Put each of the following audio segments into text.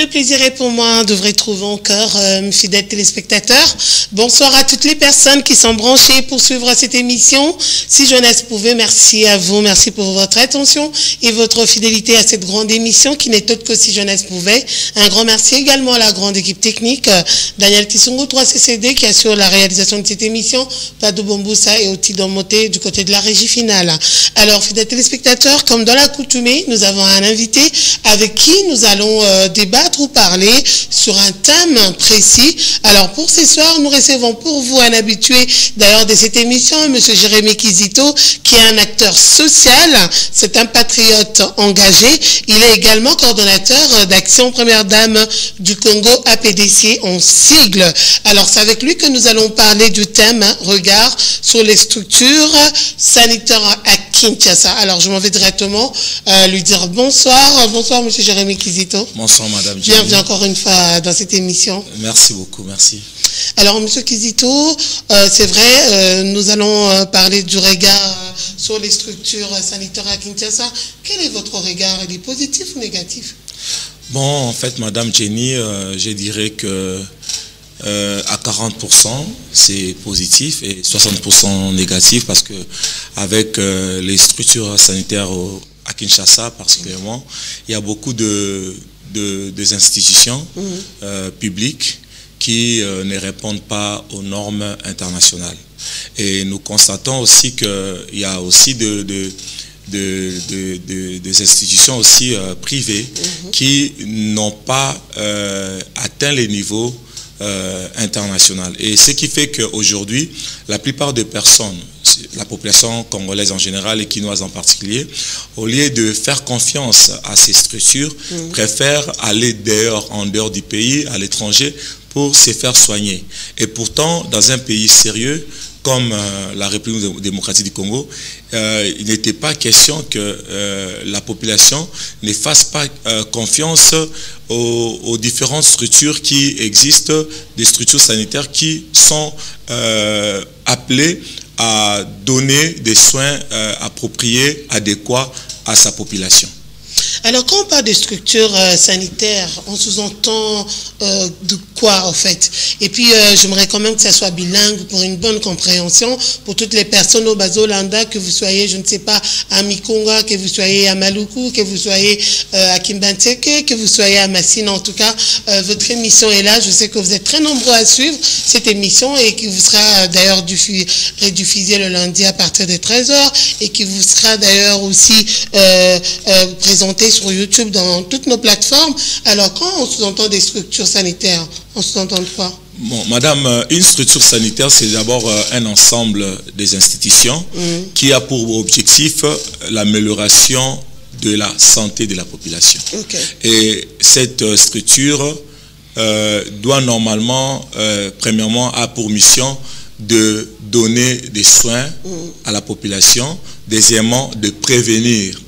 plaisir est pour moi de vous retrouver encore, fidèles téléspectateurs. Bonsoir à toutes les personnes qui sont branchées pour suivre cette émission. Si Jeunesse pouvait, merci à vous, merci pour votre attention et votre fidélité à cette grande émission qui n'est autre que Si Jeunesse pouvait. Un grand merci également à la grande équipe technique, Daniel Tissungu 3CCD qui assure la réalisation de cette émission, Padou Bomboussa et Oti Domoté du côté de la régie finale. Alors, fidèles téléspectateurs, comme dans l'accoutumée, nous avons un invité avec qui nous allons débattre ou parler sur un thème précis. Alors pour ce soir, nous recevons pour vous un habitué d'ailleurs de cette émission, M. Jérémy Kizito, qui est un acteur social, c'est un patriote engagé. Il est également coordonnateur d'Action Première Dame du Congo, APDC en sigle. Alors c'est avec lui que nous allons parler du thème regard sur les structures sanitaires à Kinshasa. Alors je m'en vais directement lui dire bonsoir. Bonsoir M. Jérémy Kizito. Bonsoir Madame. Bienvenue encore une fois dans cette émission. Merci beaucoup, merci. Alors M. Kizito, c'est vrai, nous allons parler du regard sur les structures sanitaires à Kinshasa. Quel est votre regard? Il est positif ou négatif? Bon, en fait, Madame Jenny, je dirais que à 40% c'est positif et 60% négatif parce que avec les structures sanitaires à Kinshasa particulièrement, il y a beaucoup des institutions publiques qui ne répondent pas aux normes internationales. Et nous constatons aussi qu'il y a aussi des institutions aussi privées qui n'ont pas atteint les niveaux international. Et ce qui fait qu'aujourd'hui, la plupart des personnes, la population congolaise en général et quinoise en particulier, au lieu de faire confiance à ces structures, préfèrent aller en dehors du pays, à l'étranger, pour se faire soigner. Et pourtant, dans un pays sérieux, comme la République démocratique du Congo, il n'était pas question que la population ne fasse pas confiance aux différentes structures qui existent, des structures sanitaires qui sont appelées à donner des soins appropriés, adéquats à sa population. Alors, quand on parle de structures sanitaires, on sous-entend de quoi, en fait? Et puis, j'aimerais quand même que ça soit bilingue pour une bonne compréhension pour toutes les personnes au Bazolanda, que vous soyez, je ne sais pas, à Mikonga, que vous soyez à Maluku, que vous soyez à Kimbanteke, que vous soyez à Massine. En tout cas, votre émission est là. Je sais que vous êtes très nombreux à suivre cette émission et qui vous sera d'ailleurs rediffusée le lundi à partir de 13h et qui vous sera d'ailleurs aussi présentée sur YouTube dans toutes nos plateformes. Alors, quand on sous-entend des structures sanitaires, on sous-entend quoi? Bon, Madame, une structure sanitaire, c'est d'abord un ensemble des institutions qui a pour objectif l'amélioration de la santé de la population. Et cette structure doit normalement, premièrement, a pour mission de donner des soins à la population, deuxièmement, de prévenir.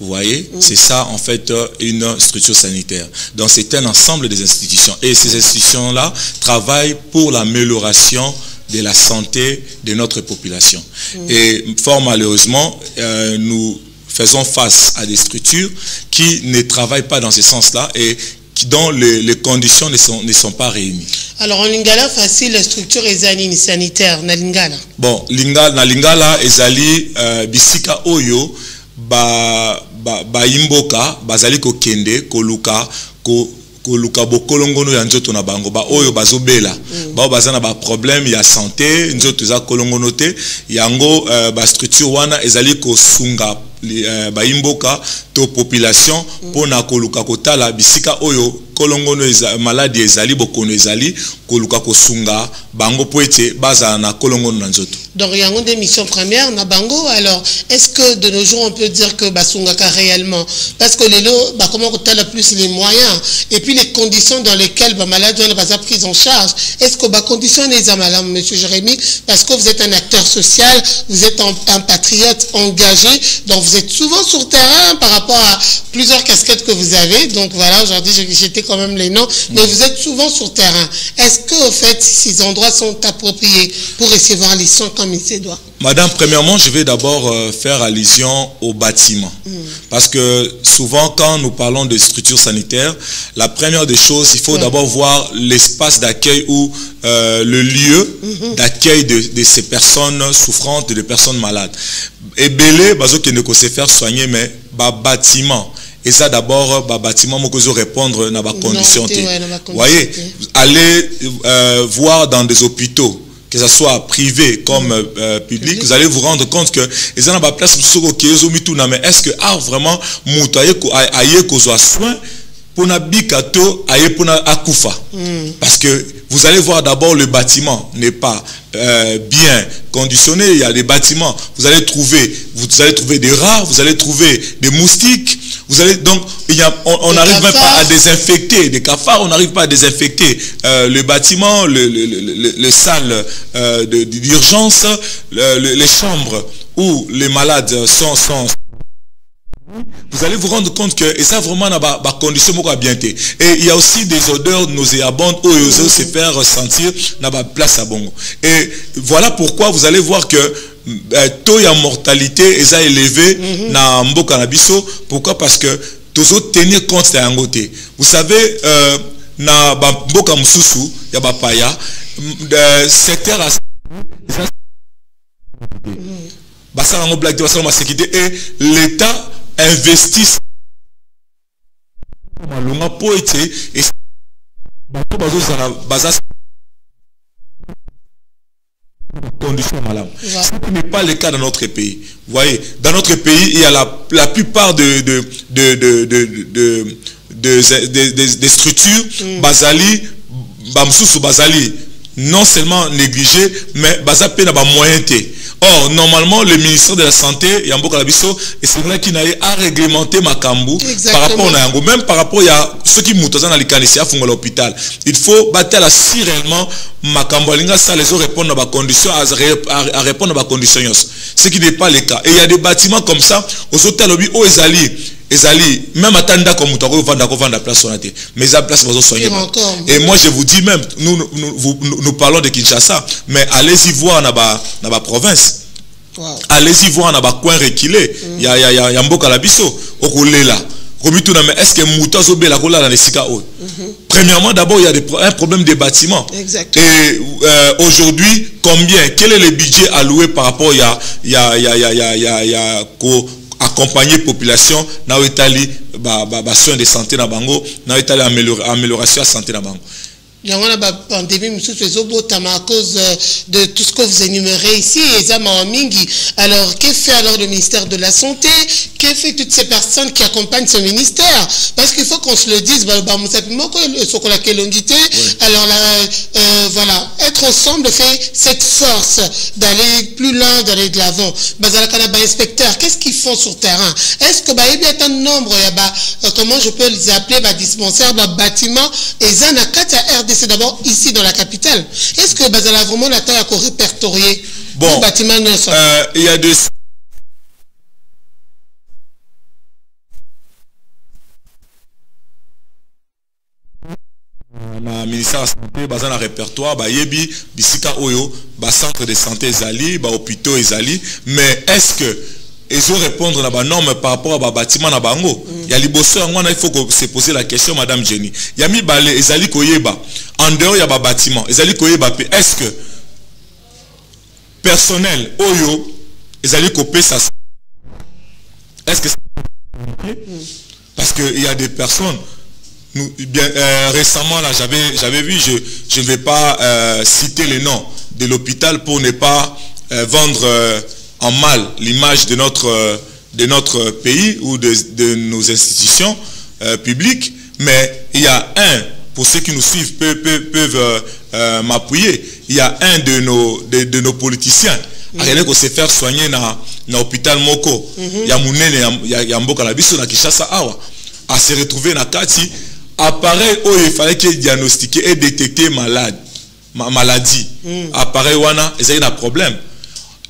Vous voyez, c'est ça en fait une structure sanitaire. Donc c'est un ensemble des institutions. Et ces institutions-là travaillent pour l'amélioration de la santé de notre population. Et fort malheureusement, nous faisons face à des structures qui ne travaillent pas dans ce sens-là et dont les conditions ne sont pas réunies. Alors en Lingala, facile, la structure ezali sanitaire, na Lingala. Bon, na Lingala, ezali bisika oyo, imboka bazali ko kende koluka koluka bokolongono ya nzoto na bango ba oyo bazobela ba bazana ba problème ya santé nzoto za kolongono te yango ba structure wana ezali ko sunga ba imboka to population pona koluka kotala bisika oyo kolongono maladie ezali bokono ezali koluka kosunga bango poete baza na kolongono na nzoto. Donc il y a une mission première na bango. Alors est-ce que de nos jours on peut dire que basungaka réellement parce que les lots comment kotala plus les moyens et puis les conditions dans lesquelles malade doit pas être prise en charge. Est-ce que conditions les malades, monsieur Jérémy, parce que vous êtes un acteur social, vous êtes un patriote engagé, donc vous êtes souvent sur terrain par rapport à plusieurs casquettes que vous avez. Donc voilà, aujourd'hui j'étais quand même les noms, mais vous êtes souvent sur terrain. Est-ce que au fait ces endroits droits sont appropriés pour recevoir les soins comme il se doit? Madame, premièrement, je vais d'abord faire allusion au bâtiment. Parce que souvent, quand nous parlons de structures sanitaires, la première des choses, il faut d'abord voir l'espace d'accueil ou le lieu d'accueil de ces personnes souffrantes, de personnes malades. Et belé, qui ne peut se faire soigner, mais bâtiment. Et ça d'abord, bâtiment, moi, que répondre à ma condition. Vous voyez, allez voir dans des hôpitaux, que ce soit privé comme public, vous allez vous rendre compte que ils ont la place mais est-ce que vraiment aïe soin pour na bikato aïe pour na akufa? Parce que vous allez voir d'abord le bâtiment n'est pas bien conditionné. Il y a des bâtiments, vous allez trouver des rats, vous allez trouver des moustiques, vous allez donc on n'arrive même pas à désinfecter des cafards, on n'arrive pas à désinfecter le bâtiment, les salles d'urgence, les chambres où les malades sont. Vous allez vous rendre compte que, et ça vraiment n'a pas condition beaucoup à bien été. Et il y a aussi des odeurs nauséabondes où ils osent se faire ressentir n'a pas place à bon. Et voilà pourquoi vous allez voir que taux de mortalité est élevé dans Mboka Nabiso. Pourquoi? Parce que tous tenir compte de l'angoté. Vous savez, na Mboka Msusu, il y a Bapaya, secteur à sécurité et l'État investit et conditions malades. Ce qui n'est pas le cas dans notre pays. Vous voyez, dans notre pays, il y a la plupart des structures basali, bamsous basali, non seulement négligées, mais basapé n'a pas moyen. Or, normalement, le ministère de la Santé, Yambo Kalabiso, et c'est vrai qu'il n'a à réglementer Makambu par rapport à Yango. Même par rapport à ceux qui moutent dans l'Ikanissia font l'hôpital. Il faut battre là si réellement Makambu Alinga, ça les autres répondent à ma condition, à répondre à ma condition. Ce qui n'est pas le cas. Et il y a des bâtiments comme ça, aux hôtels, aux Ezali, même à Tanda comme Moutaro, vendre la place sur la tête. Mais la place va soigner. Et moi, je vous dis même, nous parlons de Kinshasa, mais allez-y voir dans la province. Wow. Allez-y voir dans le coin reculé. Il y a Mboka Labiso, au là. Mais est-ce que Moutazo Bela Kola dans les Sikao? Premièrement, d'abord, il y a un problème des bâtiments. Exactement. Et aujourd'hui, quel est le budget alloué par rapport accompagner population na Italie soins de santé na bango na Italie amélioration de santé na bango. Il y a une pandémie à cause de tout ce que vous énumérez ici. Alors, que fait alors le ministère de la Santé? Que fait toutes ces personnes qui accompagnent ce ministère? Parce qu'il faut qu'on se le dise. Alors, voilà, être ensemble fait cette force d'aller plus loin, d'aller de l'avant. Inspecteur, qu'est-ce qu'ils font sur terrain? Est-ce que il y a un nombre, comment je peux les appeler, dispensaires, bâtiments, et c'est d'abord ici dans la capitale. Est-ce que Bazala vraiment la taille à répertorier bon, bâtiment il y a deux. Le ministère de la Santé, bazan répertoire, yebi, bisika oyo, centre de santé ezali, hôpitaux ezali, mais est-ce que ils ont répondre à la norme par rapport à bâtiment na bango? Il y a liboso il faut se poser la question, Madame Jenny. Il y a mis balé ezali koyeba en dehors il y a bâtiment ezali koyeba est-ce que personnel oyo ezali kopé ça? Est-ce que parce que il y a des personnes récemment là j'avais vu, je ne vais pas citer les noms de l'hôpital pour ne pas vendre en mal l'image de notre pays ou de nos institutions publiques, mais il y a pour ceux qui nous suivent peuvent m'appuyer, il y a un de nos politiciens rien que se faire soigner dans l'hôpital Moko, il y a Mounene, il y a Mboka Labiso na Kinshasa awa, à se retrouver dans Kati, appareil où il fallait qu'il diagnostiquer et détecter maladie, appareil wana, il y a un problème.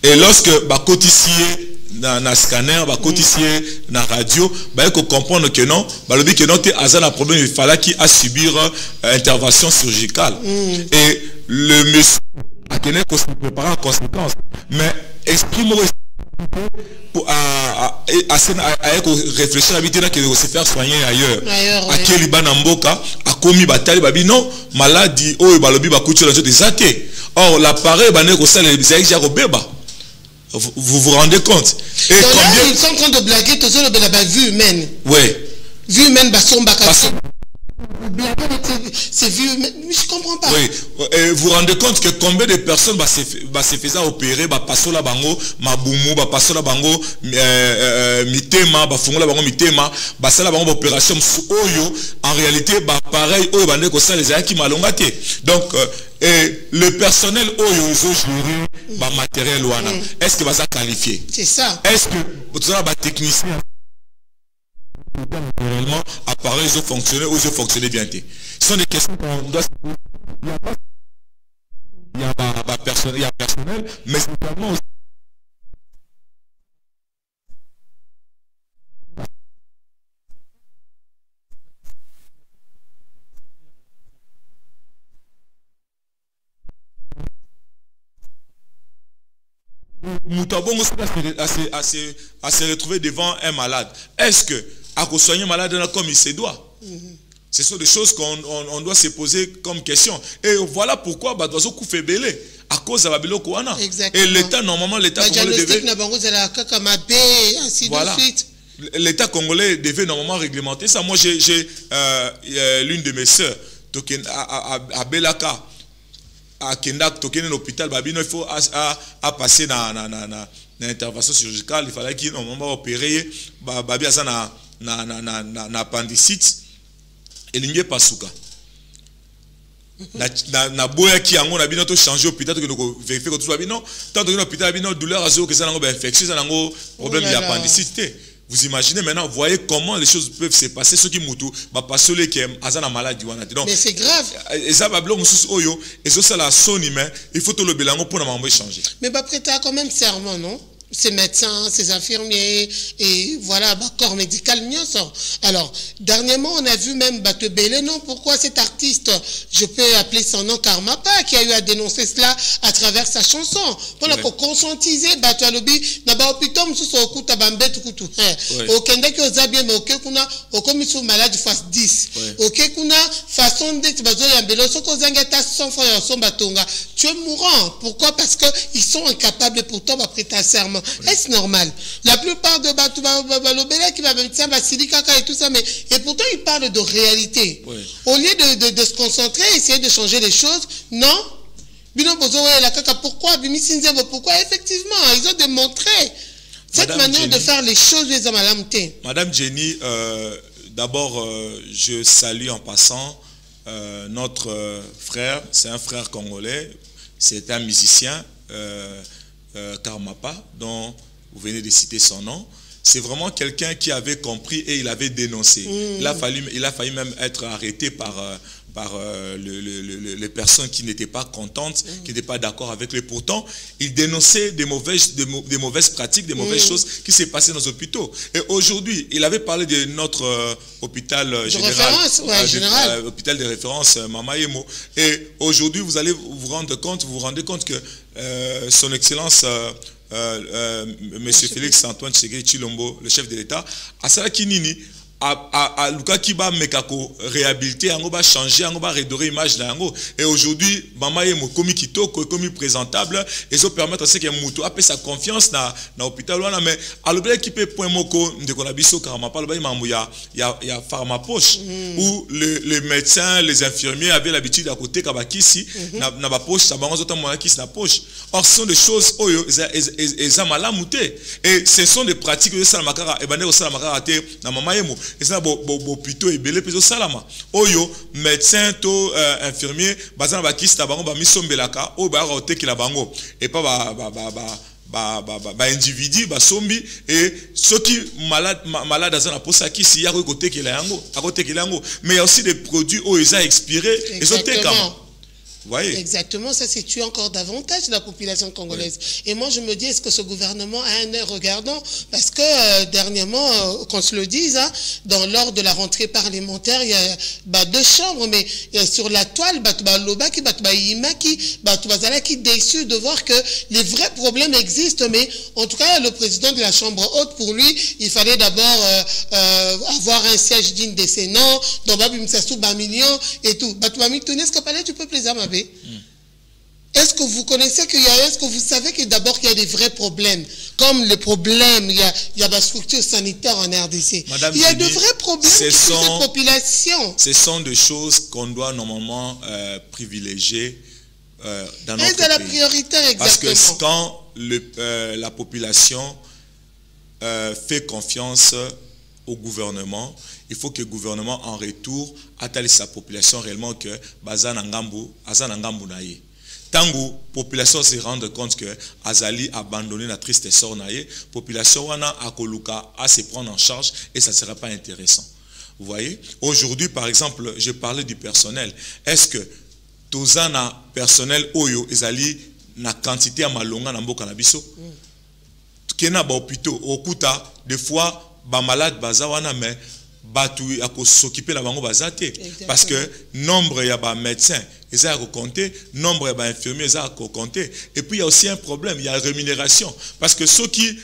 Et lorsque cotissier dans scanner, cotissier dans radio, il faut comprendre que non, le dit que non, tu as un problème, il fallait qu'il a subir intervention chirurgicale. Et le monsieur a tenu qu'on se prépare en conséquence. Mais exprime-moi pour réfléchir à l'habitude que se faire soigner ailleurs. À quel Libanamboka, à Komi Batali Babi, non, maladie, oh, Balobi Bakuchi, la des athées. Or, l'appareil, vous vous rendez compte? Et donc là, ils sont en train de blaguer, tout ça, la vue humaine. Oui. Vue humaine, c'est vu, mais je comprends pas. Oui, et vous vous rendez compte que combien de personnes se faisaient opérer, passer la bango, mabumu, passer la bango, mitema, bafungo la bango mitema, passer la bango opération oyo, en réalité, pareil, oyo bande ko ça les qui malongate. Donc, le personnel oyo ils ont géré matériel wana. Est-ce que ça qualifié? C'est ça. Est-ce que vous avez technicien? Réellement, appareil, ils ont fonctionné bien. Ce sont des questions qu'on doit se poser. Il y a personnel, mais également aussi. Moutabon à se retrouver devant un malade. Est-ce que à soigner malade comme il se doit? Ce sont des choses qu'on doit se poser comme question. Et voilà pourquoi Badozo Koufé Belé, à cause de la Biloko Wana. Et l'État, normalement, l'État congolais devait... Voilà. L'État congolais devait normalement réglementer ça. Moi, j'ai l'une de mes sœurs, à Belaka, à Kendak, token un hôpital, babino, il faut passer dans l'intervention chirurgicale. Il fallait qu'il normalement opérer, babi a ça na appendicite, et l'ingé pasuka. Na boya qui a un bino to changer hôpital que nous vérifier que tout va bien. Non, tant que l'hôpital bino douleur à zéro que ça n'a pas infection, ça n'a pas problème d'appendicite. Vous imaginez maintenant, vous voyez comment les choses peuvent se passer. Ceux qui moutou, bah pas ceux qui aiment, azana maladie. Mais c'est grave. Et ça va bloquer sous oyo. Et ça la sonne mais il faut tout le bilan pour nous changer. Mais bah prêter quand même serment, non? Ces médecins, ces infirmiers, et voilà, bah, corps médical mieux sort. Alors, dernièrement, on a vu même Batebele, non, pourquoi cet artiste, je peux appeler son nom Karmapa, qui a eu à dénoncer cela à travers sa chanson. Pour qu'on conscientiser, Batalobi, d'abord, plutôt, sous au coup, tabambet, tout, tout. Au Kenda qui osa bien, mais au Kekuna, au comme ils sont malades, face 10. Au Kekuna, façon d'être, bazo yambelo, so ko zangata, son frère, son batonga. Tu es mourant. Pourquoi? Parce qu'ils sont incapables pourtant de prêter un serment. Est-ce normal? La plupart de Balobela qui va mettre Basilika et tout ça, mais et pourtant ils parlent de réalité. Au lieu de se concentrer, essayer de changer les choses, non? Pourquoi? Pourquoi? Effectivement, ils ont démontré cette manière de faire les choses les amalamtés. Madame Jenny, d'abord, je salue en passant notre frère, c'est un frère congolais, c'est un musicien. Karmapa, dont vous venez de citer son nom, c'est vraiment quelqu'un qui avait compris et il avait dénoncé. Il a failli même être arrêté par les personnes qui n'étaient pas contentes, qui n'étaient pas d'accord avec lui. Pourtant, il dénonçait des mauvaises pratiques, des mauvaises choses qui s'est passées dans les hôpitaux. Et aujourd'hui, il avait parlé de notre hôpital général, hôpital de référence Mamayemo. Et aujourd'hui, vous allez vous rendre compte que son Excellence Monsieur Félix Antoine Tshisekedi Tshilombo, le chef de l'État, à Salakinini, à Luka Kiba Mekako réhabiliter, on va changer, on va redorer l'image de l'ango. Et aujourd'hui, Mama est commis kitoko, commis présentable, et ça permet à ce que Moutou a sa confiance dans l'hôpital. Mais à l'objet qui peut point moko de konabiso Karmapa, il y a pharmapoche où les médecins, les infirmiers avaient l'habitude à côté kabakisi na ba poche, ça balance autant moyen qui na poche. Or ce sont des choses oyo eza malamouté. Et ce sont des pratiques de salamakara et bande au salamakara te na mama yemo. Et ça plutôt ebele peso salama oyo médecin to infirmier bazana ba kista bango ba misombelaka o ba roteki la bango et pas individu ba sombi et ceux qui malade dans la posa qui si ya côté qui la yango à côté qui la yango mais il y a aussi des produits oyo ça expiré et sont tékama voyez? Exactement, ça tue encore davantage la population congolaise. Oui. Et moi, je me dis, est-ce que ce gouvernement a un œil regardant? Parce que dernièrement, qu'on se le dise, hein, lors de la rentrée parlementaire, il y a 2 chambres, mais sur la toile, qui déçu de voir que les vrais problèmes existent. Mais en tout cas, le président de la chambre haute, pour lui, il fallait d'abord avoir un siège digne de ses noms, donc millions et tout. Est-ce que tu peux plaisir ma bé? Est-ce que vous connaissez est-ce que vous savez que d'abord qu'il y a des vrais problèmes, comme les problèmes, il y a la structure sanitaire en RDC. Madame il y a Jenny, de vrais problèmes sur cette population. Ce sont des choses qu'on doit normalement privilégier dans notre pays. C'est la priorité, exactement. Parce que quand la population fait confiance au gouvernement, il faut que le gouvernement en retour attelle sa population réellement que Bazanangambu naye. Tango population se rende compte que Azali abandonné la triste sort naye, population wana akoluka à se prendre en charge et ça ne sera pas intéressant. Vous voyez? Aujourd'hui, par exemple, je parlais du personnel. Est-ce que tozana personnel oyo ezali na quantité à malonga na mboka na biso? Kena ba hôpitaux okuta des fois ba malade bazawana mais batu ako s'occuper na bango bazate parce que nombre ya ba médecins ils ont compter, nombre ya ba infirmiers ils ont compter et puis il y a aussi un problème, il y a rémunération parce que ceux qui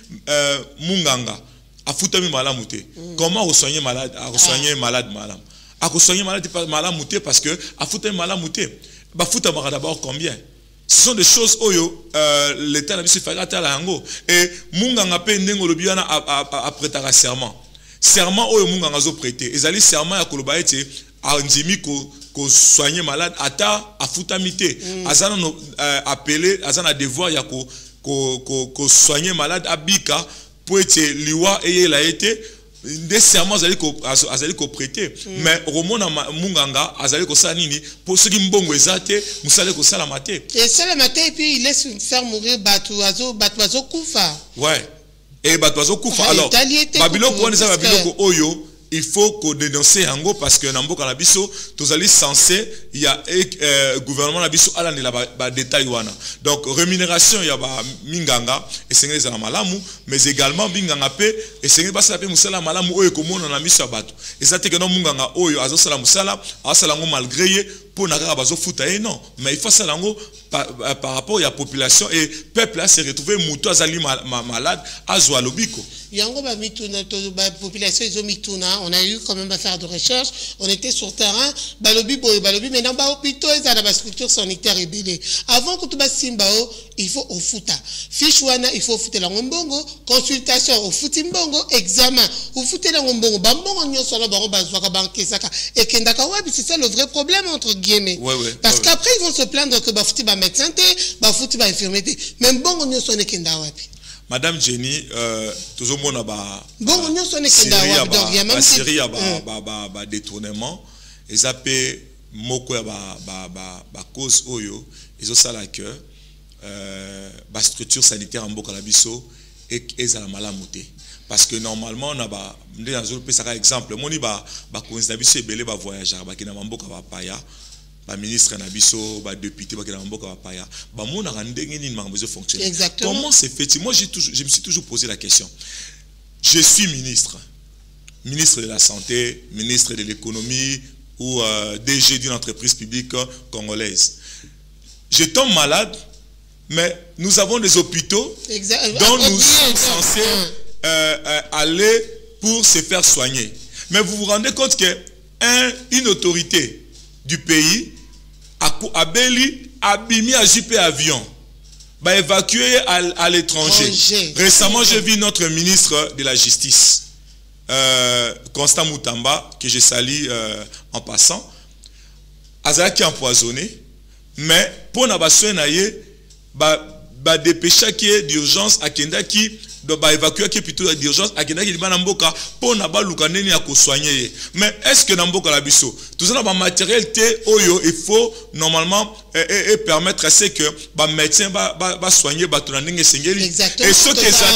munganga afutami malamute comment soigner malade soigner malade malam ako soigner malade malamute parce que afutami malamute ba futa d'abord combien? Ce sont des choses oyo l'état n'a pas fait à la hango et munganga pe ndengo lobiana a prêter serment. Serment oyo munganga zo prêter. Ezali serment ya koloba ete andimi ko soigner malade ata afutamite. Azana no appelé azana devoir ya ko soigner malade abika pour ete liwa eye la été des serments azali ko prêter mais romona munganga azali ko sanini pour ceux qui mbongo ezate musale ko sala maté et sala maté et puis il laisse faire mourir batuazo kufa ouais et batuazo kufa alors babiloko on ça babiloko oyo il faut qu'on dénonce yango parce que namboka na biso tozali censé il y a gouvernement na biso ala ndela ba détail wana donc rémunération ya ba minganga esengeli za malamu mais également minganga pe esengeli basala pe musala malamu oyo komona na miso ya bato ezate que no munganga oyo azosala musala asala ngo malgré ye pour na kaka bazo futa et non mais il faut ça lango par rapport à la population et peuple a se retrouvé muto azali malade azwa lobiko yango ba mituna to ba population izo mituna on a eu quand même à faire de recherche on était sur terrain balobi maintenant ba hôpitaux et za ba structure sanitaire ebele avant que tu ba simbao il faut au futa fiche wana il faut futa la ngombongo consultation au futi mbongo examen au futa la ngombongo ba mbongo nyoso la ba bazwa ka bankesaka et kendaka wapi c'est ça le vrai problème entre guillemets parce qu'après ils vont se plaindre que ba futi ba médecin ba futi ba infirmier même bongo nyoso ne kenda wapi. Madame Jenny, toujours mon bon, nous sommes série ba détournement et ça peut moko ba cause oyo ils ont ça là que ba structure sanitaire en boka la biso et ça la malamuté parce que normalement on a ba dans pays ça exemple moni ba cause na biso ebele ba voyageur ba kina mboka ba paya ba ministre na biso ba député ba kina mboka ba paya ba mona ndenge ni mango besoin fonctionner. Comment c'est fait? Moi je me suis toujours posé la question. Je suis ministre de la santé, ministre de l'économie ou DG d'une entreprise publique congolaise. Je tombe malade, mais nous avons des hôpitaux dont nous sommes censés aller pour se faire soigner. Mais vous vous rendez compte que une autorité du pays a beli abimi à JP avion bah évacué à l'étranger. Récemment, j'ai vu notre ministre de la Justice, Constant Moutamba, que je salue en passant, Azaki empoisonné, mais pour n'abasoyer naïe, bah dépêcher qui est d'urgence à Kenda qui doit évacuer qui plutôt d'urgence à Kenda qui dit Namboka pour n'aba lukaneni à soigner. Mais est-ce que Namboka la biso tout ça dans matériel té oyo il faut normalement et permettre à ce que bah médecin va soigner bah tout et ce que ça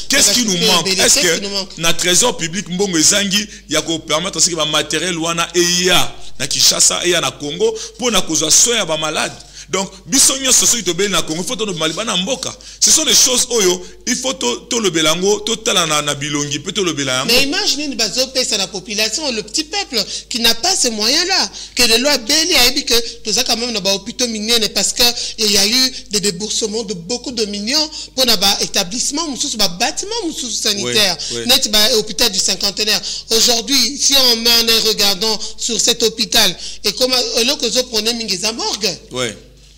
qu'est-ce qui nous manque? Est-ce que notre trésor public mbongo ezangi ya ko permettre à ce que bah matériel wana et ya na Kinshasa et ya na Congo pour na kozwa soin ba malade Donc, bisogno soso itobeli na Congo, il faut to malibana mboka. Ce sont des choses oyo, il faut to le belango, to talana na bilongi, peut to le belango. Mais imaginez une bazope à la population, le petit peuple qui n'a pas ces moyens-là, que les lois béli a dit que tout ça quand même n'a pas hôpitaux miniers parce que il y a eu des déboursements de beaucoup de millions pour un établissement, un bâtiment sanitaire, net hôpital du cinquantenaire. Aujourd'hui, si on met en regardant sur cet hôpital et comme l'autre prenait Mingueza morgue.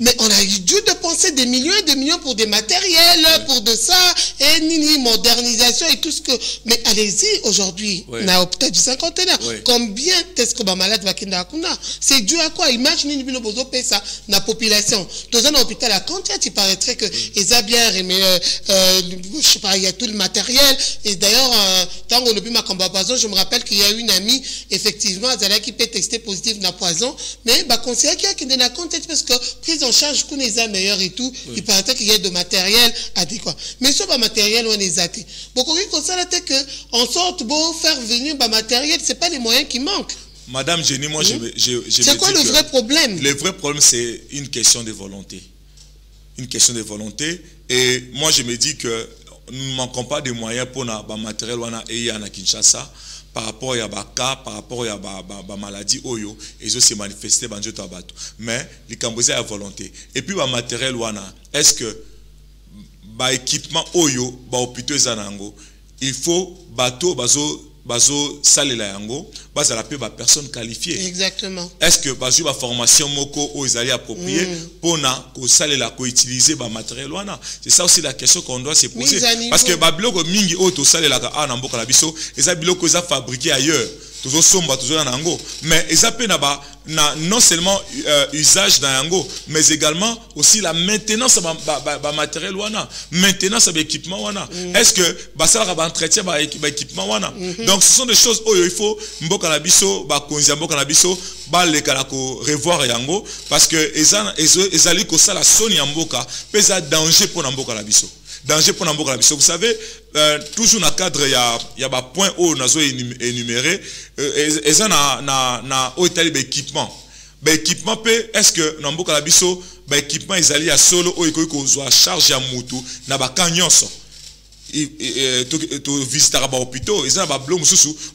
Mais on a dû dépenser des millions et des millions pour des matériels, pour de ça, et nini, modernisation et tout ce que... Mais allez-y, aujourd'hui, on a l'hôpital du cinquantenaire. Combien est-ce que les malades vont c'est dû à quoi? Imaginez une bozo ça, la population. Dans un hôpital à Cantia, il paraîtrait que ils ont bien aimé, je sais pas, il y a tout le matériel. Et d'ailleurs, tant qu'on le but je me rappelle qu'il y a une amie, effectivement, elle qui peut tester positif dans poison, mais bah, conseiller qui a qui dans la Cantia parce que prise en charge qu'on les a meilleurs et tout, il paraît qu'il y a de matériel adéquat. Mais ce matériel, on les a dit. Beaucoup de choses, c'est qu'on sorte pour faire venir le matériel, ce n'est pas les moyens qui manquent. Madame Jenny, moi, c'est quoi le vrai problème? Le vrai problème, c'est une question de volonté. Une question de volonté. Et moi, je me dis que nous ne manquons pas de moyens pour le matériel et à Kinshasa. Par rapport à cas, par rapport à maladie oyo, et se manifester dans le tabato. Mais les Cambodgiens à volonté. Et puis le matériel wana, est-ce que l'équipement oyo, hôpital zanango, il faut bateau bazo salela yango, base à la personne qualifiée. Exactement. Est-ce que bazo ba formation moko aux alliés appropriés pour na ko salela ko utiliser ba matériel wana? C'est ça aussi la question qu'on doit se poser. Parce que ba biloko mingi auto salela ka na mboka la biso, eza biloko za fabriqué ailleurs. Toujours somba toujours na yango, mais eza pe na non seulement usage dans yango, mais également aussi la maintenance ba matériel wana, maintenance ba équipement wana. Est-ce que ba sala ba entretien ba équipement wana? Donc ce sont des choses où il faut mboka na biso ba konzi mboka na biso ba le kala ko revoir yango parce que ezali ko sala soni ya mboka pesa danger pour na mboka na biso. Danger pour Namboka. Vous savez, toujours dans le cadre, il y a des points où on a énuméré, et ça, na équipement. Équipement, est-ce que Namboka Labiso, équipement, ils allaient à solo, ou ils ont charge à moutou, na ba kanyonso. To visiter les hôpitaux, ils ont des blocs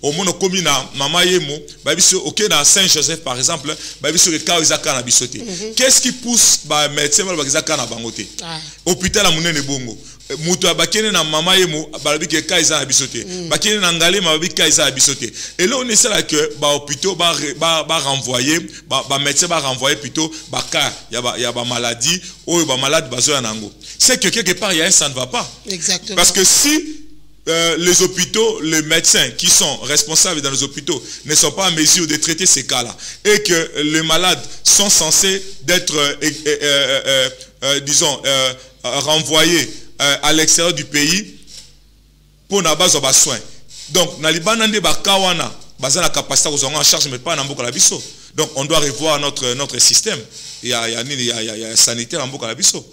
au monde comme na mama yemo, ok na Saint-Joseph par exemple, qu'est-ce qui pousse les médecins à bangote? Hôpital à Mounene Bongo. Mutu abakene na mama yemo balabike kaiza abisote bakene na ngale mabika kaiza abisote et là on est là que ba hôpitaux ba renvoyer ba médecin ba renvoyer plutôt ba cas y a ba maladie ou ba malade bazo nango. C'est que quelque part il y a ça ne va pas. Exactement. Parce que si les hôpitaux, les médecins qui sont responsables dans les hôpitaux ne sont pas en mesure de traiter ces cas-là et que les malades sont censés d'être disons renvoyés à l'extérieur du pays pour na base de soins. Donc, na libana nde bakawana baza na capacité en charge mais pas na mboka la biso. Donc, on doit revoir notre système. Il y a sanitaire en mboka la biso.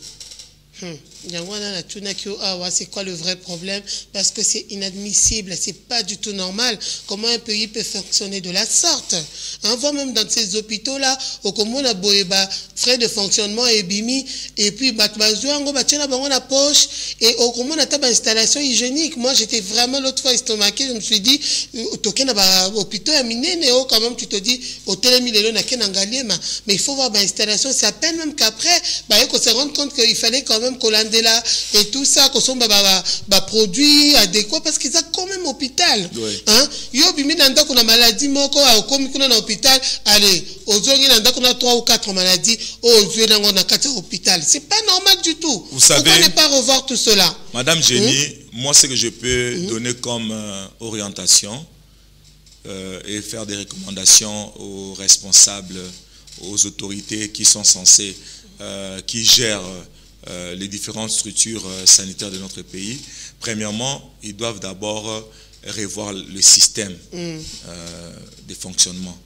C'est quoi le vrai problème? Parce que c'est inadmissible, c'est pas du tout normal. Comment un pays peut fonctionner de la sorte? On voit même dans ces hôpitaux-là, au commun a frais de fonctionnement et bimi, et puis la poche, et au commun a une installation hygiénique. Moi, j'étais vraiment l'autre fois estomaqué, je me suis dit, hôpital à Minénéo, quand même, tu te dis, hôtel Milélo n'a qu'un angaliema. Mais il faut voir l'installation, c'est à peine même qu'après, qu'on se rende compte qu'il fallait quand même qu'on là et tout ça, qu'on soit produit adéquat parce qu'ils ont quand même hôpital. Hein? Yo bimi nanda kuna maladie moko a komi kuna na hôpital, allez, ozongi nanda kuna 3 ou 4 maladies, ozwe nango na kata hôpital. C'est pas normal du tout. Vous savez, pourquoi ne pas revoir tout cela? Madame Jenny, moi ce que je peux donner comme orientation et faire des recommandations aux responsables, aux autorités qui sont censées, qui gèrent les différentes structures sanitaires de notre pays. Premièrement, ils doivent d'abord revoir le système de fonctionnement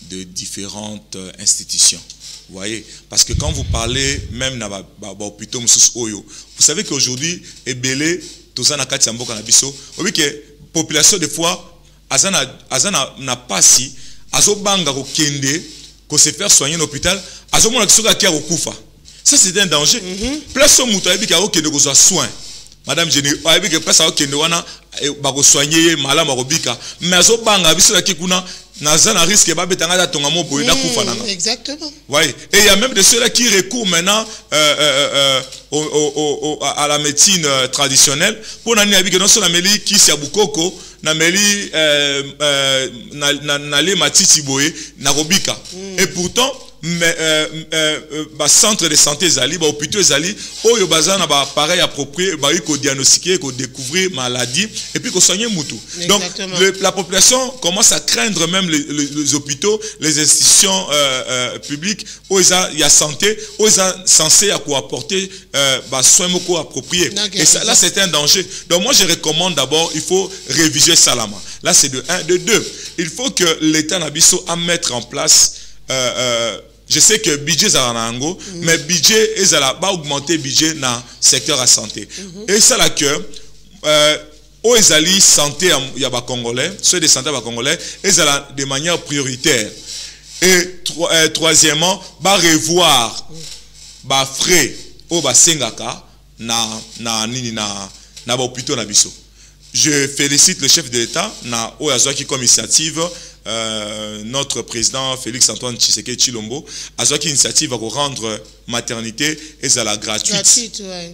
de différentes institutions. Vous voyez? Parce que quand vous parlez même vous savez qu'aujourd'hui, Ebele, Tozana Katsambok Anabiso, vous voyez que la population, des fois, Azana n'a pas si, Azobanga au Kende, qu'on se faire soigner à l'hôpital, Azomona Kisoga Kia au Koufa. Ça, c'est un danger. Place au mouton, il y a des soins. Madame Jenny, il y a des personnes qui ont soigné, malade, mais ils ont risque exactement. Et il y a même de ceux-là qui recourent maintenant à la médecine traditionnelle pour que non seulement qui s'y a beaucoup et pourtant centre de santé zali hôpitaux zali oyo bazana appareil approprié diagnostiquer découvrir maladie et puis soigner mutu. Donc la population commence à craindre même les hôpitaux, les institutions publiques où il y a santé, où ils sont censés apporter soins appropriés. Et ça, là c'est un danger. Donc moi je recommande d'abord, il faut réviser Salama. Là c'est de 1, de 2. Il faut que l'État n'abisso à mettre en place je sais que budget zaranango, mais budget ils va augmenter budget dans le secteur à santé. Et ça là que aux ezali santé il y a congolais, ceux de santé congolais, ils allaient de manière prioritaire. Et troisièmement, revoir frais au sengaka na hôpitaux na biso. Je félicite le chef de l'État na qui comme initiative notre président Félix Antoine Tshisekedi Tshilombo a une initiative à rendre maternité et ça la gratuite. Ouais.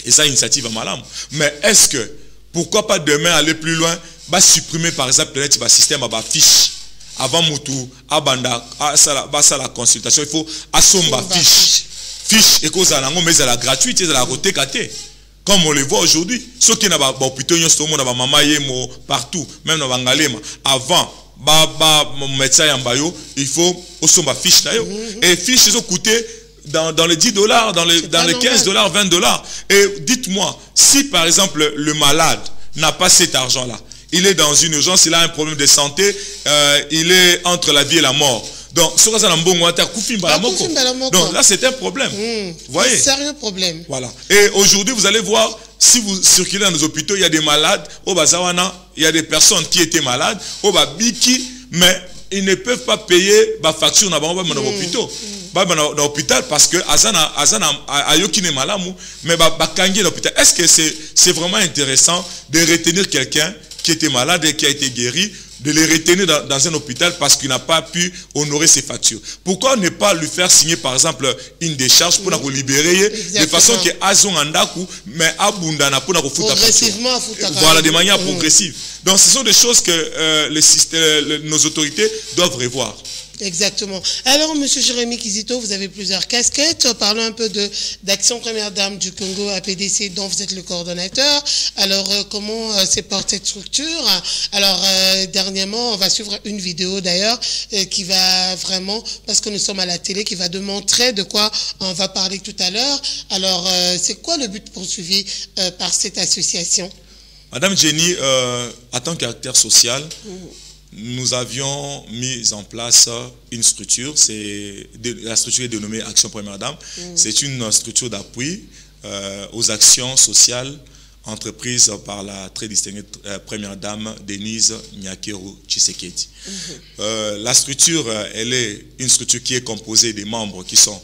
Et ça initiative à malam. Mais est-ce que pourquoi pas demain aller plus loin, supprimer par exemple le système à fiche avant mutu abanda la consultation, il faut assomba fiche et cause à mais ça la gratuite et ça la rotécaté. Comme on le voit aujourd'hui, ceux qui n'ont pas hôpital, partout, même dans Bangalema, avant, médecin Yambayo, il faut aussi ma fiche. Et fiche, ils ont coûté dans les $10, dans les $15, $20. Et dites-moi, si par exemple le malade n'a pas cet argent-là, il est dans une urgence, il a un problème de santé, il est entre la vie et la mort. Donc, donc là, c'est un problème. Vous voyez? Un sérieux problème. Voilà. Et aujourd'hui, vous allez voir, si vous circulez dans les hôpitaux, il y a des malades, il y a des personnes qui étaient malades, mais ils ne peuvent pas payer la facture dans l'hôpital. Dans l'hôpital parce que Azana ayokine malamu, mais l'hôpital. Est-ce que c'est vraiment intéressant de retenir quelqu'un qui était malade et qui a été guéri, de les retenir dans un hôpital parce qu'il n'a pas pu honorer ses factures? Pourquoi ne pas lui faire signer par exemple une décharge pour nous libérer de façon que Azon Andaku mais Abundana pour nous foutre progressivement, voilà, de manière progressive. Donc ce sont des choses que nos autorités doivent revoir. Exactement. Alors, M. Jérémy Kizito, vous avez plusieurs casquettes. Parlons un peu d'Action Première Dame du Congo, APDC, dont vous êtes le coordonnateur. Alors, comment s'est portée cette structure? Alors, dernièrement, on va suivre une vidéo d'ailleurs qui va vraiment, parce que nous sommes à la télé, qui va démontrer de quoi on va parler tout à l'heure. Alors, c'est quoi le but poursuivi par cette association? Madame Jenny, à tant qu'acteur social, nous avions mis en place une structure, la structure est dénommée Action Première Dame. C'est une structure d'appui aux actions sociales entreprises par la très distinguée Première Dame Denise Nyakeru Tshisekedi. La structure, elle est une structure qui est composée des membres qui sont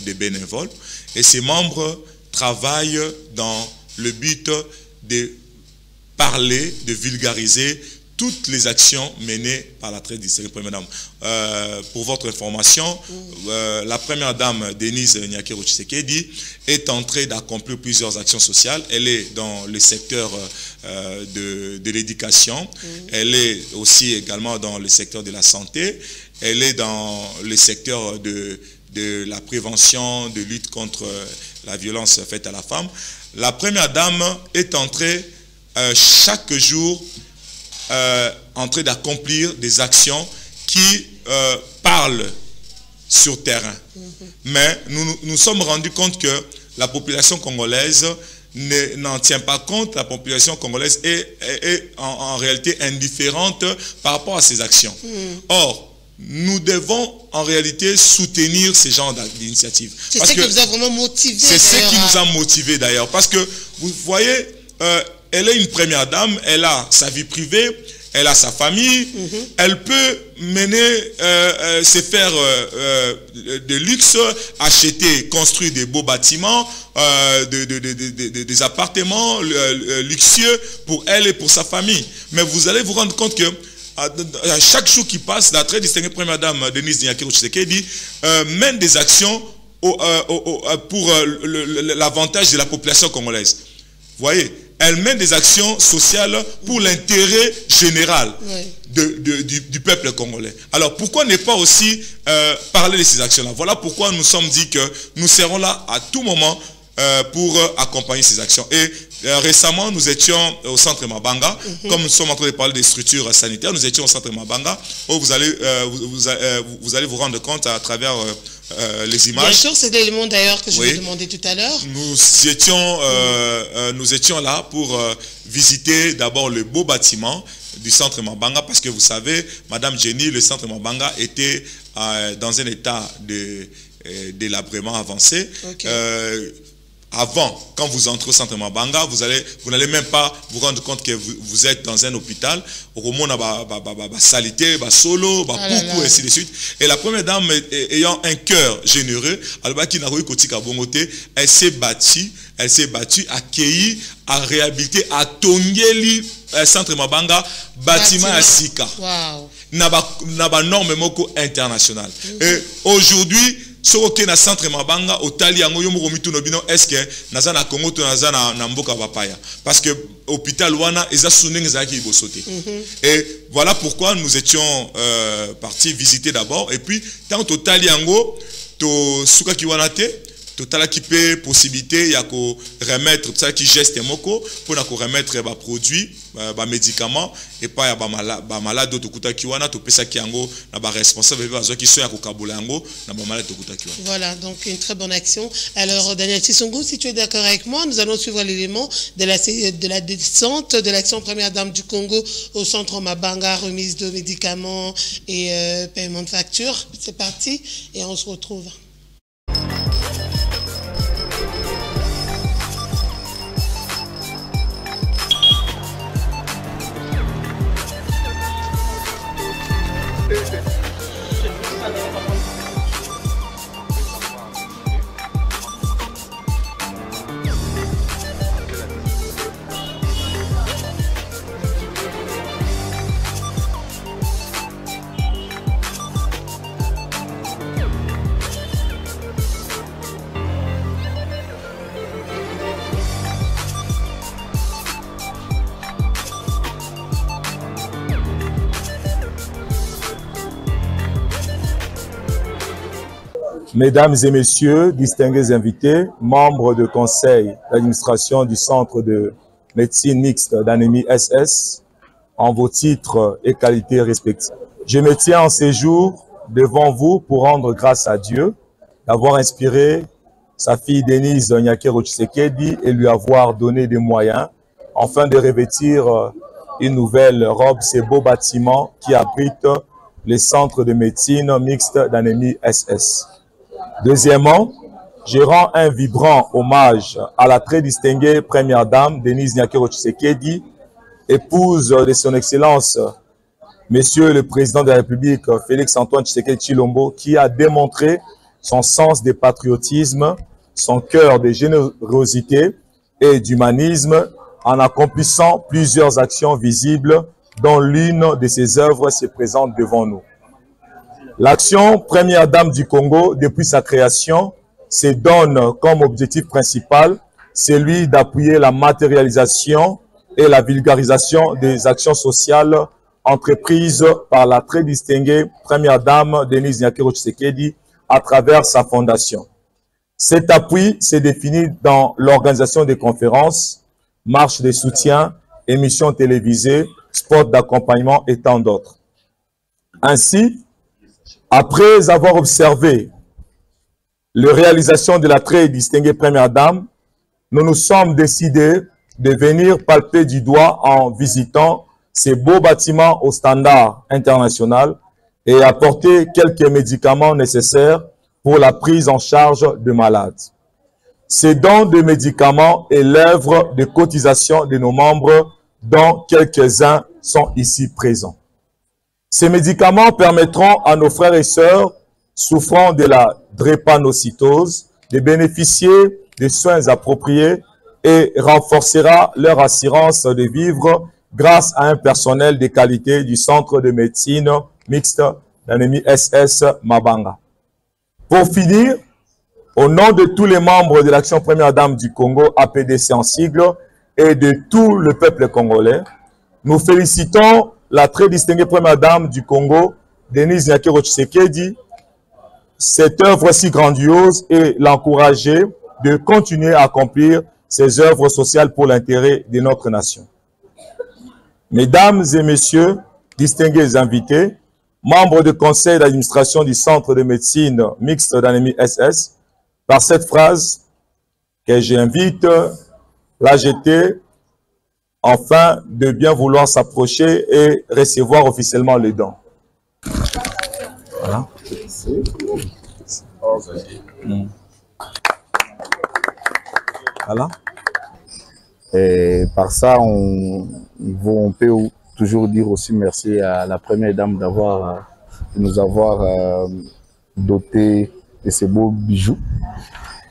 des bénévoles et ces membres travaillent dans le but de parler, de vulgariser toutes les actions menées par la très distinguée Première Dame. Pour votre information, la Première Dame Denise Nyakeru Tshisekedi est en train d'accomplir plusieurs actions sociales. Elle est dans le secteur de l'éducation, elle est aussi également dans le secteur de la santé, elle est dans le secteur de la prévention, de lutte contre la violence faite à la femme. La Première Dame est en train chaque jour en train d'accomplir des actions qui parlent sur terrain. Mais nous sommes rendus compte que la population congolaise n'en tient pas compte. La population congolaise est en réalité indifférente par rapport à ces actions. Or, nous devons en réalité soutenir ces genres d'initiatives. C'est ce qui vous a vraiment motivé. C'est ce qui nous a motivé d'ailleurs. Parce que vous voyez, elle est une Première Dame, elle a sa vie privée, elle a sa famille, elle peut mener, se faire de luxe, acheter, construire des beaux bâtiments, des appartements luxueux pour elle et pour sa famille. Mais vous allez vous rendre compte que à chaque jour qui passe, la très distinguée première dame Denise Nyakiro Tshisekedi mène des actions pour l'avantage de la population congolaise. Vous voyez, elle mène des actions sociales pour l'intérêt général du peuple congolais. Alors pourquoi ne pas aussi parler de ces actions-là? Voilà pourquoi nous sommes dit que nous serons là à tout moment pour accompagner ces actions. Et récemment, nous étions au centre Mabanga. Comme nous sommes en train de parler des structures sanitaires, nous étions au centre Mabanga, où vous allez vous rendre compte à travers les images. Bien sûr, c'est l'élément d'ailleurs que je vous demandais tout à l'heure. Nous étions là pour visiter d'abord le beau bâtiment du centre Mabanga, parce que vous savez, Madame Jenny, le centre Mabanga était dans un état de délabrement avancé. Avant, quand vous entrez au centre Mabanga, vous n'allez même pas vous rendre compte que vous êtes dans un hôpital. Au monde a salité, solo, beaucoup, ainsi de suite. Et la première dame, ayant un cœur généreux, elle s'est battue, accueillie, à réhabiliter, à tongeli centre Mabanga, bâtiment à Sika. Naba norme moko international. Et aujourd'hui, soki na centre Mabanga otali yango yo moko mitu no bino est-ce que naza na Congo to naza na mboka bapaya, parce que hôpital wana eza sunenge za ki bosote. Et voilà pourquoi nous étions partis visiter d'abord, et puis tant totali yango to suka ki wana te total qui peut possibilité ya ko remettre ça qui geste moko pour na ko remettre ba produits ba médicaments et pas ya ba malade to kuta ki wana to pesa ki yango na ba responsable ba zo ki so ya ko kabula yango na ba malade to kuta ki wana. Voilà, donc une très bonne action. Alors Daniel Tsongo, si tu es d'accord avec moi, nous allons suivre l'élément de la descente de l'action première dame du Congo au centre Mabanga, remise de médicaments et paiement de factures. C'est parti et on se retrouve. Mesdames et messieurs, distingués invités, membres de conseil d'administration du Centre de médecine mixte d'anémie SS, en vos titres et qualités respectifs. Je me tiens en ces jours devant vous pour rendre grâce à Dieu d'avoir inspiré sa fille Denise Nyakiro Tshisekedi et lui avoir donné des moyens afin de revêtir une nouvelle robe, ces beaux bâtiments qui abritent les centres de médecine mixte d'anémie SS. Deuxièmement, je rends un vibrant hommage à la très distinguée première dame Denise Nyakiro Tshisekedi, épouse de son excellence, Monsieur le Président de la République, Félix-Antoine Tshisekedi Tshilombo, qui a démontré son sens de patriotisme, son cœur de générosité et d'humanisme en accomplissant plusieurs actions visibles dont l'une de ses œuvres se présente devant nous. L'action Première Dame du Congo, depuis sa création, se donne comme objectif principal celui d'appuyer la matérialisation et la vulgarisation des actions sociales entreprises par la très distinguée Première Dame Denise Nyakiro Tshisekedi à travers sa fondation. Cet appui s'est défini dans l'organisation des conférences, marches de soutien, émissions télévisées, spots d'accompagnement et tant d'autres. Ainsi, après avoir observé les réalisations de la très distinguée Première Dame, nous nous sommes décidés de venir palper du doigt en visitant ces beaux bâtiments au standard international et apporter quelques médicaments nécessaires pour la prise en charge de malades. Ces dons de médicaments est l'œuvre de cotisation de nos membres, dont quelques-uns sont ici présents. Ces médicaments permettront à nos frères et sœurs souffrant de la drépanocytose de bénéficier de soins appropriés et renforcera leur assurance de vivre grâce à un personnel de qualité du Centre de médecine mixte d'anémie SS Mabanga. Pour finir, au nom de tous les membres de l'Action Première Dame du Congo, APDC en sigle, et de tout le peuple congolais, nous félicitons la très distinguée Première Dame du Congo, Denise Nyakero Tshisekedi, cette œuvre si grandiose et l'encourager de continuer à accomplir ses œuvres sociales pour l'intérêt de notre nation. Mesdames et messieurs, distingués invités, membres du conseil d'administration du Centre de médecine mixte d'anémie SS, par cette phrase que j'invite l'AGT enfin de bien vouloir s'approcher et recevoir officiellement les dons. Voilà. Voilà. Et par ça, on peut toujours dire aussi merci à la Première Dame de nous avoir doté de ces beaux bijoux.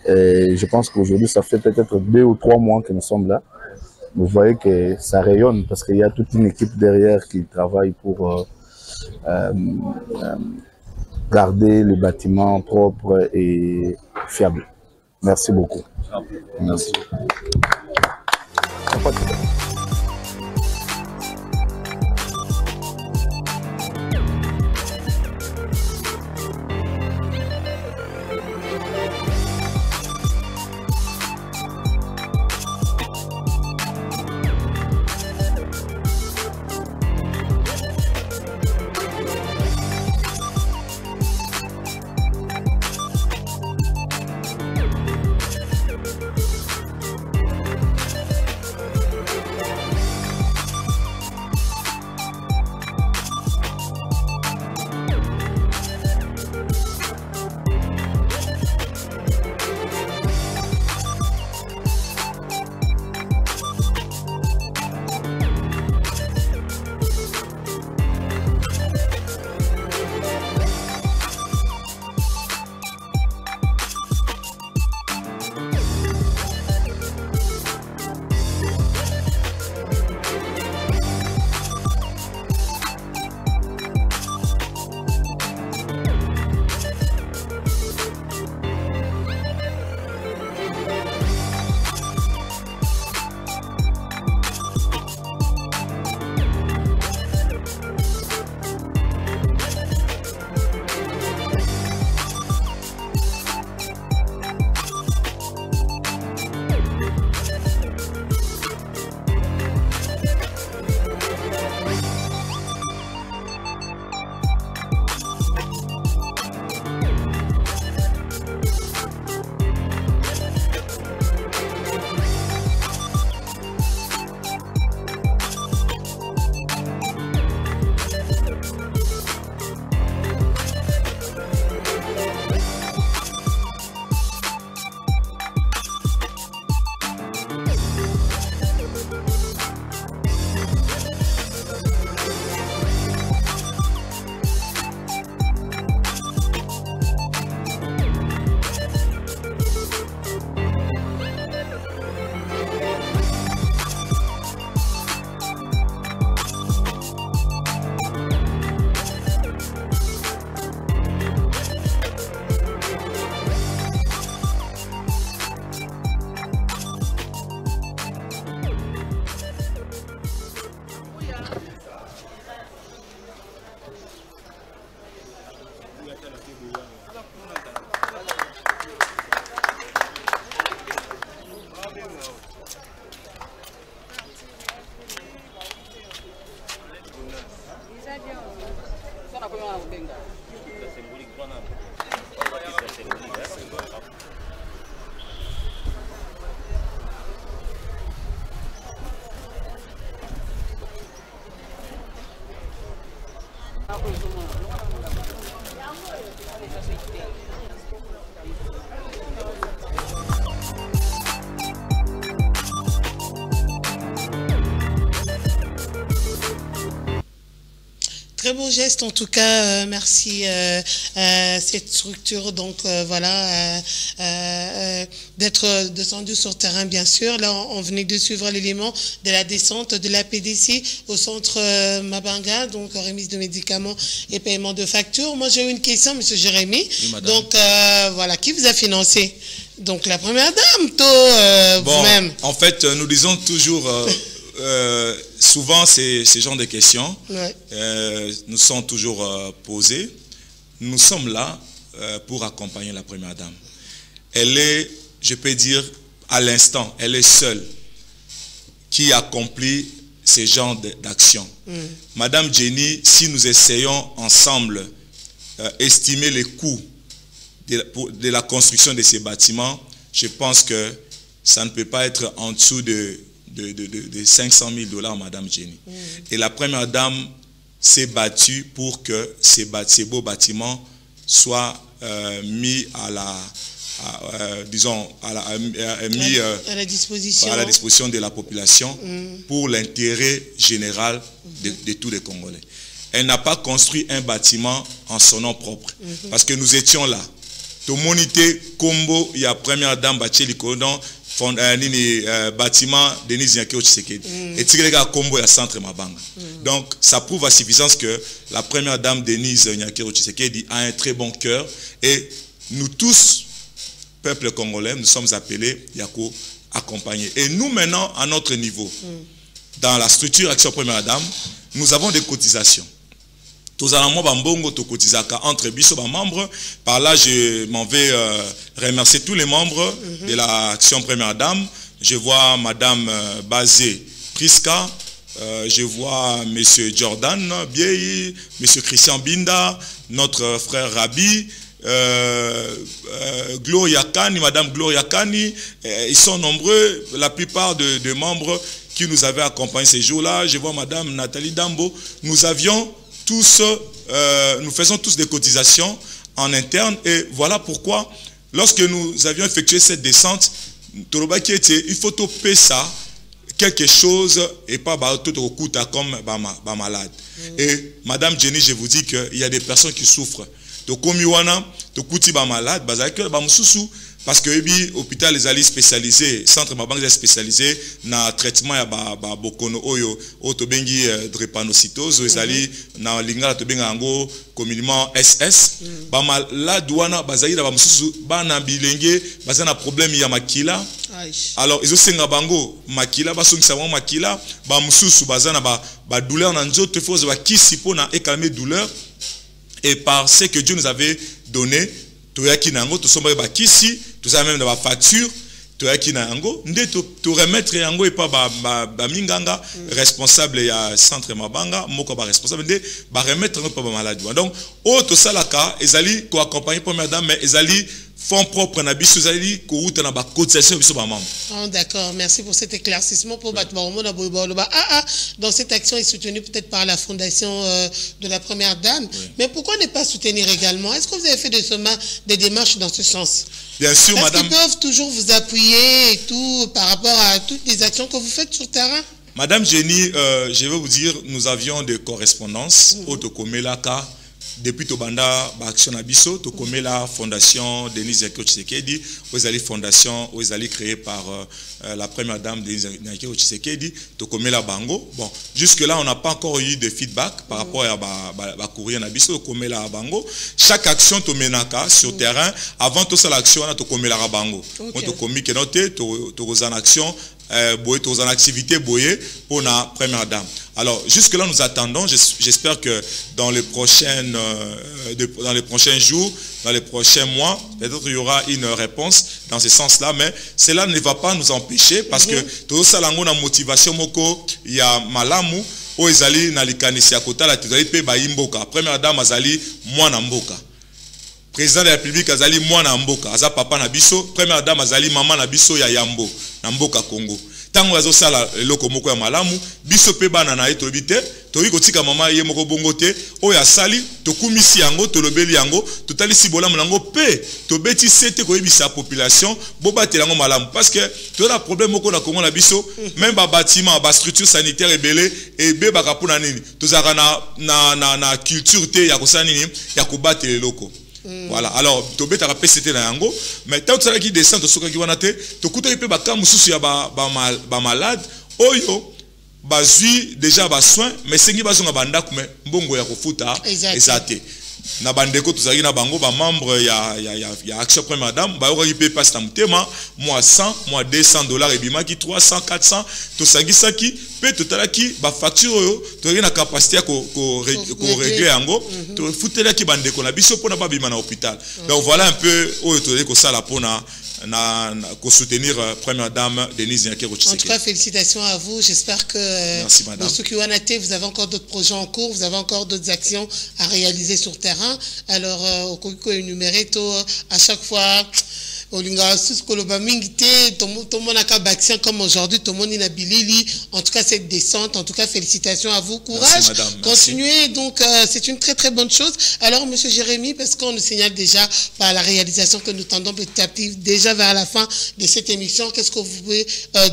Et je pense qu'aujourd'hui, ça fait peut-être 2 ou 3 mois que nous sommes là. Vous voyez que ça rayonne parce qu'il y a toute une équipe derrière qui travaille pour garder le bâtiment propre et fiable. Merci beaucoup. Merci. Très beau geste, en tout cas, merci cette structure, donc voilà, d'être descendu sur terrain, bien sûr. Là, on venait de suivre l'élément de la descente de la PDC au centre Mabanga, donc remise de médicaments et paiement de factures. Moi, j'ai eu une question, M. Jérémy. Oui, donc, voilà, qui vous a financé? Donc, la première dame, vous-même. En fait, nous disons toujours... souvent, ces genres de questions nous sont toujours posées. Nous sommes là pour accompagner la première dame. Elle est, je peux dire, à l'instant, elle est seule qui accomplit ces genres d'actions. Madame Jenny, si nous essayons ensemble estimer les coûts de la construction de ces bâtiments, je pense que ça ne peut pas être en dessous de 500 000 $, Madame Jenny. Et la première dame s'est battue pour que ces beaux bâtiments soient mis à la, à la disposition de la population pour l'intérêt général de tous les Congolais. Elle n'a pas construit un bâtiment en son nom propre, parce que nous étions là. Tomonité Kombo, il y a première dame Bacheli Kodon, bâtiment Denise Nyakio Tshisekedi et Tigreга Kombo ya centre Mabanga. Donc ça prouve à suffisance que la première dame Denise Nyakio Tshisekedi a un très bon cœur et nous tous, peuple congolais, nous sommes appelés Yako accompagner. Et nous maintenant à notre niveau, dans la structure Action Première Dame, nous avons des cotisations. Tous entre biso membres. Par là, je m'en vais remercier tous les membres de l'Action Première Dame. Je vois Madame Bazé Priska, je vois Monsieur Jordan Biei, Monsieur Christian Binda, notre frère Rabi, Gloria Kani, Madame Gloria Kani. Ils sont nombreux, la plupart de membres qui nous avaient accompagnés ces jours-là. Je vois Madame Nathalie Dambo. Nous faisons tous des cotisations en interne et voilà pourquoi lorsque nous avions effectué cette descente, il faut topper ça quelque chose et pas tout au coup comme malade. Et Madame Jenny, je vous dis qu'il y a des personnes qui souffrent. Malade, parce que l'hôpital les alliés spécialisés, centre Mabanga spécialisé dans le traitement ya bokono oyo otobengi drépanocytose, les alliés na lingala tobenga ango communément SS. Malade wana bazali na mususu bana bilenge bazana problème ya makila. Alors ils osenga bango makila basongisa bango makila ba mususu bazana ba douleur na nzoto faut ba kisi pona calmer douleur et par ce que Dieu nous avait donné toyaki nango to somba ba kisi tout ça même dans la facture toyaki nango ndé to remettre yango et pas ba minganga responsable ya centre Mabanga moko ba responsable ndé ba remettre pas ba maladie. Donc auto salaka ezali ko accompagner première dame mais ezali fonds propres na biso ezali ko uta na ba cotisation biso ba membre. D'accord, merci pour cet éclaircissement pour donc cette action est soutenue peut-être par la fondation de la première dame, mais pourquoi ne pas soutenir également? Est-ce que vous avez fait des démarches dans ce sens? Bien sûr, madame. Est-ce qu'ils peuvent toujours vous appuyer et tout par rapport à toutes les actions que vous faites sur le terrain? Madame Jenny, je vais vous dire, nous avions des correspondances au Tokomelaka. Depuis Tobanda, Action Abisso, Tokomela Fondation Denise Nyakio Tshisekedi, vous allez fondation, vous allez créée par la première dame Denise Nyakio Tshisekedi, Tokomela Bango. Bon, jusque-là, on n'a pas encore eu de feedback par rapport à courrier Abisso, Tokomela Bango. Chaque action Tomenaka sur terrain, avant toute l'action, on a Tokomela Bango. On a commis que noté, en action, en activité pour la première dame. Alors, jusque-là, nous attendons. J'espère que dans les prochains jours, dans les prochains mois, peut-être il y aura une réponse dans ce sens-là, mais cela ne va pas nous empêcher parce que tout ça, la motivation, il y a malamu, où ils allaient dans les canisiers à côté, la télé, imboka. Première dame, azali, moi mboka. Président de la République, azali, moi mboka. Aza papa na biso. Première dame, azali, maman na biso, ya yambo. Na mboka Congo. Tango azo sala loko moko ya malamu biso pe bana na etobite toyi kotika mama ye moko bongote oya sali tokumisi yango tolobeli yango totali si bola monango pe tobeti sete koyebisa population bobatela yango malamu parce que to la problème moko na Congo na biso même ba bâtiment ba structure sanitaire ebele ebe bakapuna nini tozaka na culture te ya kosana nini ya kobatela eloko. Voilà, alors tobeta ka PCT na yango mais tant que ça qui descend to soka ki wana te to kuta ipe ba ka mususu ya ba malade oyo bazui déjà ba soin mais sengi bazonga bandako mais mbongo ya kofuta ezate na bandeko tozaki na bango ba membre ya Action Première Dame ba yoka ipe passe na mutema moi 100 moi $200 ebimaki 300 400 to sangisaki pe totalaki ba facture oyo toyaki na capacité ko régler yango to futelaki bandeko na biso pona ba bima na hôpital. Donc voilà un peu oyo toyaki ko sala pona pour soutenir Première Dame Denise Nyakero Tshisekedi. En tout cas, félicitations à vous. J'espère que merci, madame. vous avez encore d'autres projets en cours, vous avez encore d'autres actions à réaliser sur terrain. Alors, au Koko énuméré, à chaque fois, comme aujourd'hui, tout le monde est bilili. En tout cas, cette descente, en tout cas, félicitations à vous. Courage. Merci, madame. Continuez. Donc, c'est une très, très bonne chose. Alors, monsieur Jérémy, parce qu'on nous signale déjà par la réalisation que nous tendons petit à petit déjà vers la fin de cette émission, qu'est-ce que vous pouvez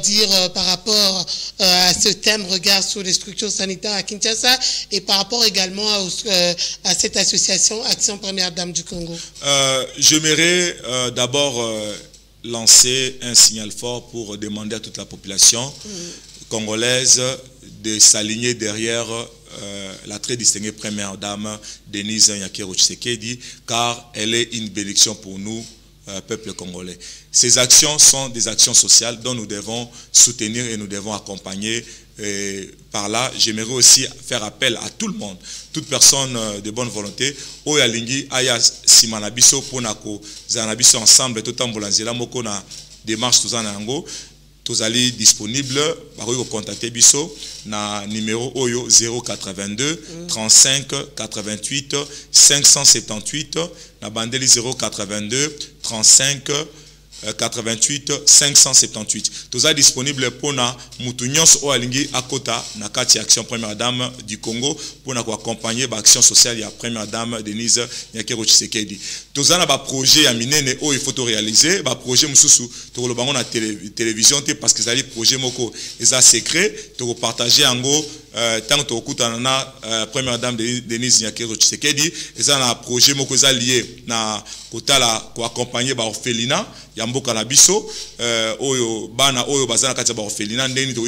dire par rapport à ce thème, regard sur les structures sanitaires à Kinshasa et par rapport également à cette association Action Première Dame du Congo? J'aimerais d'abord lancer un signal fort pour demander à toute la population congolaise de s'aligner derrière la très distinguée Première Dame Denise Nyakero Tshisekedi, car elle est une bénédiction pour nous, peuple congolais. Ces actions sont des actions sociales dont nous devons soutenir et nous devons accompagner. Et par là, j'aimerais aussi faire appel à tout le monde, toute personne de bonne volonté. Oyalingi aya simanabiso ponako zanabiso ensemble tout ambulanzela moko na démarche tozana yango tozali disponible bakoki contacter biso na numéro oyo 082 35 88 578 na bandeli 082 35 88 578. Tout ça disponible pour na Moutounyons ou Alingi Akota na kati Action Première Dame du Congo pour na accompagner l'action sociale de la Première Dame Denise Nyakero Tshisekedi. Tout ça na ba projet ya minene o il faut to réaliser ba projet mususu to lo bango na télévision parce que ça li projet moko eza secret to partager yango tant to okutana na Première Dame Denise Nyakero Tshisekedi eza na projet moko eza lié na kotala ko accompagner ba orphelinat ya mboka na biso oyo bana oyo bazana kati ba orphelinat ndeni to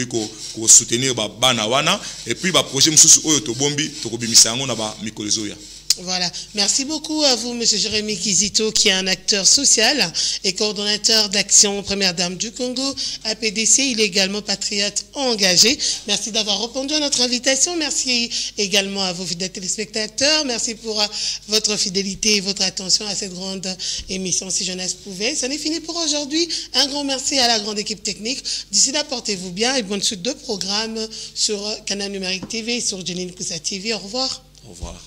ko soutenir ba bana wana et puis ba projet mususu oyo to bombi to kobimisa yango na ba mikolezo ya. Voilà. Merci beaucoup à vous, M. Jérémy Kizito, qui est un acteur social et coordonnateur d'Action Première Dame du Congo, APDC. Il est également patriote engagé. Merci d'avoir répondu à notre invitation. Merci également à vos fidèles téléspectateurs. Merci pour votre fidélité et votre attention à cette grande émission Si Jeunesse Pouvait. Ce n'est fini pour aujourd'hui. Un grand merci à la grande équipe technique. D'ici là, portez-vous bien et bonne suite de programmes sur Canal Numérique TV et sur Janine Koussa TV. Au revoir. Au revoir.